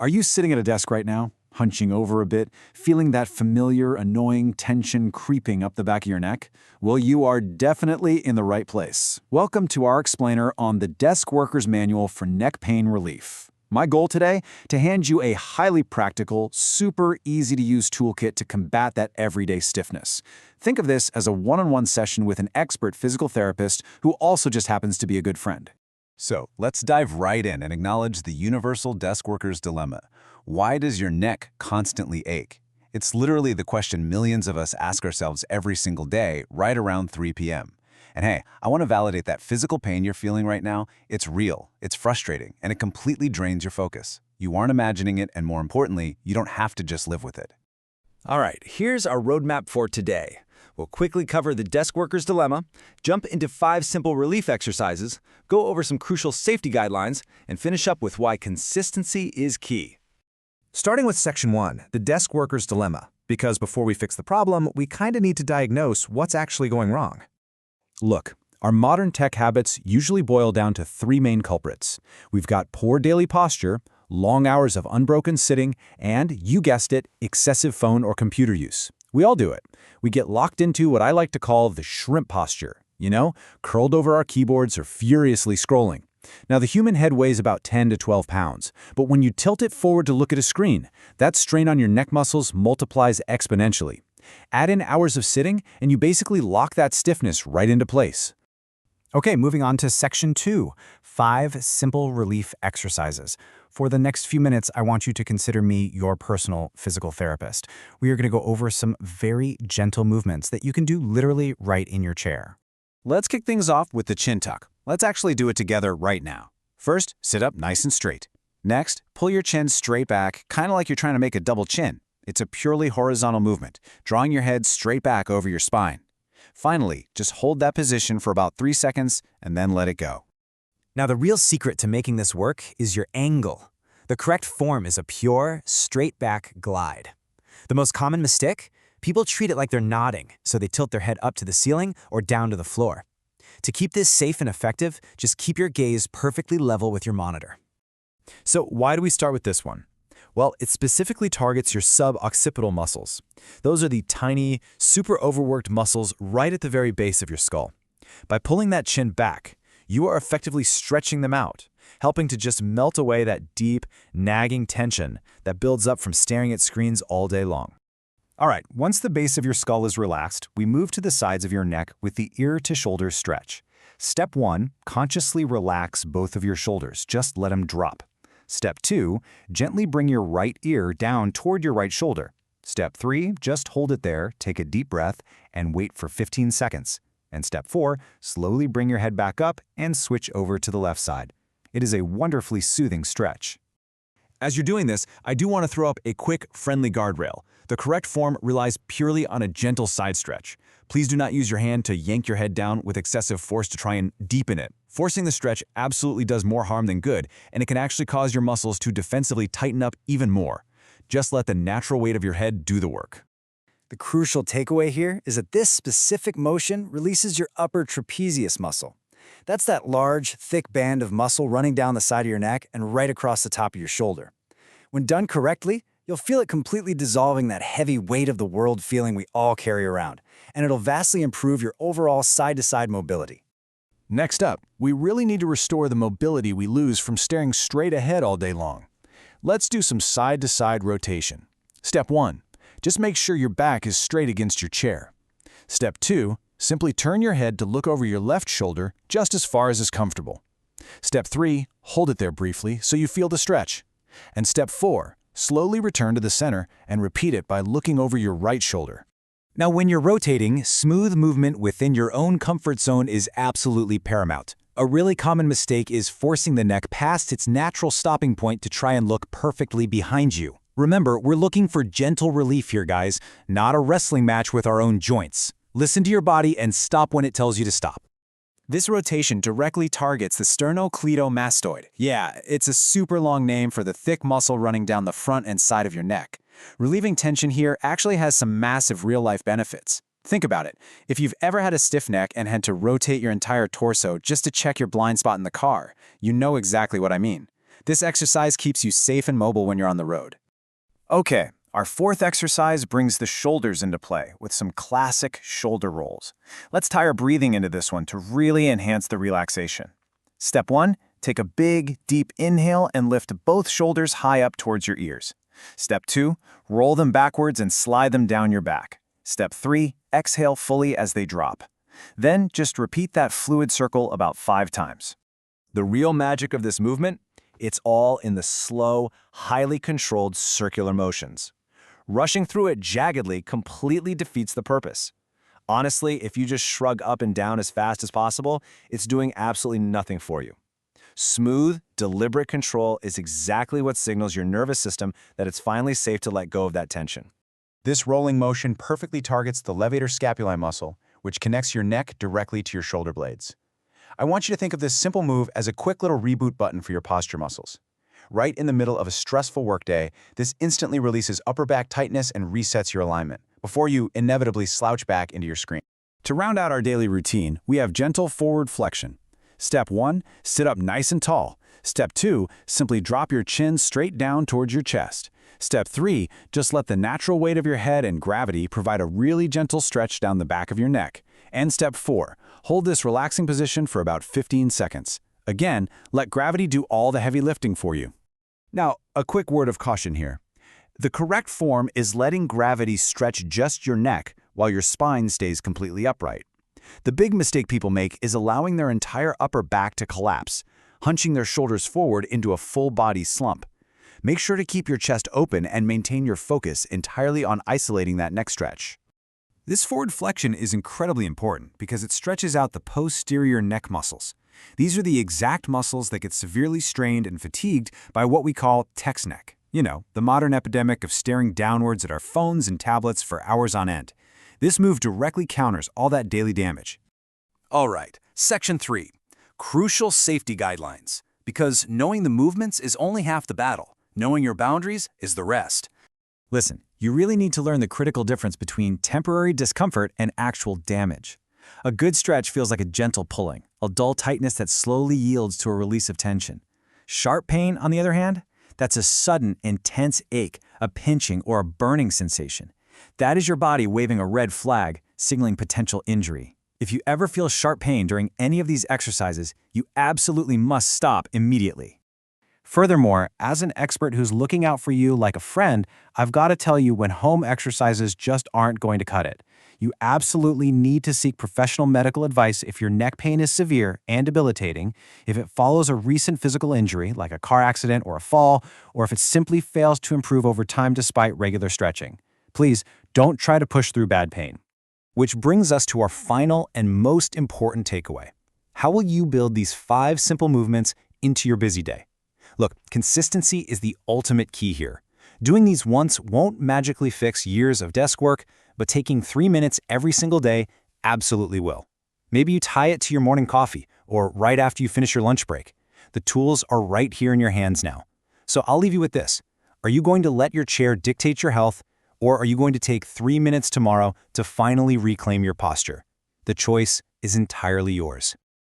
Are you sitting at a desk right now, hunching over a bit, feeling that familiar, annoying tension creeping up the back of your neck? Well, you are definitely in the right place. Welcome to our explainer on the Desk Worker's Manual for Neck Pain Relief. My goal today? To hand you a highly practical, super easy-to-use toolkit to combat that everyday stiffness. Think of this as a one-on-one session with an expert physical therapist who also just happens to be a good friend. So, let's dive right in and acknowledge the universal desk worker's dilemma. Why does your neck constantly ache? It's literally the question millions of us ask ourselves every single day, right around 3 p.m. And hey, I want to validate that physical pain you're feeling right now. It's real, it's frustrating, and it completely drains your focus. You aren't imagining it, and more importantly, you don't have to just live with it. All right, here's our roadmap for today. We'll quickly cover the desk worker's dilemma, jump into 5 simple relief exercises, go over some crucial safety guidelines, and finish up with why consistency is key. Starting with Section 1, the desk worker's dilemma, because before we fix the problem, we kind of need to diagnose what's actually going wrong. Look, our modern tech habits usually boil down to 3 main culprits. We've got poor daily posture, long hours of unbroken sitting, and, you guessed it, excessive phone or computer use. We all do it. We get locked into what I like to call the shrimp posture, curled over our keyboards or furiously scrolling. Now, the human head weighs about 10 to 12 pounds, but when you tilt it forward to look at a screen, that strain on your neck muscles multiplies exponentially. Add in hours of sitting, and you basically lock that stiffness right into place. Okay, moving on to Section 2, 5 simple relief exercises. For the next few minutes, I want you to consider me your personal physical therapist. We are going to go over some very gentle movements that you can do literally right in your chair. Let's kick things off with the chin tuck. Let's actually do it together right now. First, sit up nice and straight. Next, pull your chin straight back, kind of like you're trying to make a double chin. It's a purely horizontal movement, drawing your head straight back over your spine. Finally, just hold that position for about 3 seconds and then let it go. Now, the real secret to making this work is your angle. The correct form is a pure, straight-back glide. The most common mistake? People treat it like they're nodding, so they tilt their head up to the ceiling or down to the floor. To keep this safe and effective, just keep your gaze perfectly level with your monitor. So why do we start with this one? Well, it specifically targets your suboccipital muscles. Those are the tiny, super overworked muscles right at the very base of your skull. By pulling that chin back, you are effectively stretching them out, helping to just melt away that deep, nagging tension that builds up from staring at screens all day long. All right, once the base of your skull is relaxed, we move to the sides of your neck with the ear to shoulder stretch. Step 1, consciously relax both of your shoulders, just let them drop. Step 2, gently bring your right ear down toward your right shoulder. Step 3, just hold it there, take a deep breath, and wait for 15 seconds. And Step 4, slowly bring your head back up and switch over to the left side. It is a wonderfully soothing stretch. As you're doing this, I do want to throw up a quick, friendly guardrail. The correct form relies purely on a gentle side stretch. Please do not use your hand to yank your head down with excessive force to try and deepen it. Forcing the stretch absolutely does more harm than good, and it can actually cause your muscles to defensively tighten up even more. Just let the natural weight of your head do the work. The crucial takeaway here is that this specific motion releases your upper trapezius muscle. That's that large, thick band of muscle running down the side of your neck and right across the top of your shoulder. When done correctly, you'll feel it completely dissolving that heavy weight of the world feeling we all carry around, and it'll vastly improve your overall side-to-side mobility. Next up, we really need to restore the mobility we lose from staring straight ahead all day long. Let's do some side-to-side rotation. Step 1, just make sure your back is straight against your chair. Step 2, simply turn your head to look over your left shoulder just as far as is comfortable. Step 3, hold it there briefly so you feel the stretch. And Step 4, slowly return to the center and repeat it by looking over your right shoulder. Now, when you're rotating, smooth movement within your own comfort zone is absolutely paramount. A really common mistake is forcing the neck past its natural stopping point to try and look perfectly behind you. Remember, we're looking for gentle relief here, guys, not a wrestling match with our own joints. Listen to your body and stop when it tells you to stop. This rotation directly targets the sternocleidomastoid. Yeah, it's a super long name for the thick muscle running down the front and side of your neck. Relieving tension here actually has some massive real-life benefits. Think about it. If you've ever had a stiff neck and had to rotate your entire torso just to check your blind spot in the car, you know exactly what I mean. This exercise keeps you safe and mobile when you're on the road. Okay, our fourth exercise brings the shoulders into play with some classic shoulder rolls. Let's tie our breathing into this one to really enhance the relaxation. Step 1, take a big, deep inhale and lift both shoulders high up towards your ears. Step 2, roll them backwards and slide them down your back. Step 3, exhale fully as they drop. Then just repeat that fluid circle about 5 times. The real magic of this movement? It's all in the slow, highly controlled circular motions. Rushing through it jaggedly completely defeats the purpose. Honestly, if you just shrug up and down as fast as possible, it's doing absolutely nothing for you. Smooth, deliberate control is exactly what signals your nervous system that it's finally safe to let go of that tension. This rolling motion perfectly targets the levator scapulae muscle, which connects your neck directly to your shoulder blades. I want you to think of this simple move as a quick little reboot button for your posture muscles. Right in the middle of a stressful workday, this instantly releases upper back tightness and resets your alignment, before you inevitably slouch back into your screen. To round out our daily routine, we have gentle forward flexion. Step 1, sit up nice and tall. Step 2, simply drop your chin straight down towards your chest. Step 3, just let the natural weight of your head and gravity provide a really gentle stretch down the back of your neck. And Step 4, hold this relaxing position for about 15 seconds. Again, let gravity do all the heavy lifting for you. Now, a quick word of caution here. The correct form is letting gravity stretch just your neck while your spine stays completely upright. The big mistake people make is allowing their entire upper back to collapse, hunching their shoulders forward into a full-body slump. Make sure to keep your chest open and maintain your focus entirely on isolating that neck stretch. This forward flexion is incredibly important because it stretches out the posterior neck muscles. These are the exact muscles that get severely strained and fatigued by what we call text neck. You know, the modern epidemic of staring downwards at our phones and tablets for hours on end. This move directly counters all that daily damage. All right, Section 3, crucial safety guidelines. Because knowing the movements is only half the battle. Knowing your boundaries is the rest. Listen, you really need to learn the critical difference between temporary discomfort and actual damage. A good stretch feels like a gentle pulling, a dull tightness that slowly yields to a release of tension. Sharp pain, on the other hand, that's a sudden, intense ache, a pinching, or a burning sensation. That is your body waving a red flag, signaling potential injury. If you ever feel sharp pain during any of these exercises, you absolutely must stop immediately. Furthermore, as an expert who's looking out for you like a friend, I've got to tell you when home exercises just aren't going to cut it. You absolutely need to seek professional medical advice if your neck pain is severe and debilitating, if it follows a recent physical injury like a car accident or a fall, or if it simply fails to improve over time despite regular stretching. Please don't try to push through bad pain. Which brings us to our final and most important takeaway. How will you build these 5 simple movements into your busy day? Look, consistency is the ultimate key here. Doing these once won't magically fix years of desk work, but taking 3 minutes every single day absolutely will. Maybe you tie it to your morning coffee or right after you finish your lunch break. The tools are right here in your hands now. So I'll leave you with this. Are you going to let your chair dictate your health, or are you going to take 3 minutes tomorrow to finally reclaim your posture? The choice is entirely yours.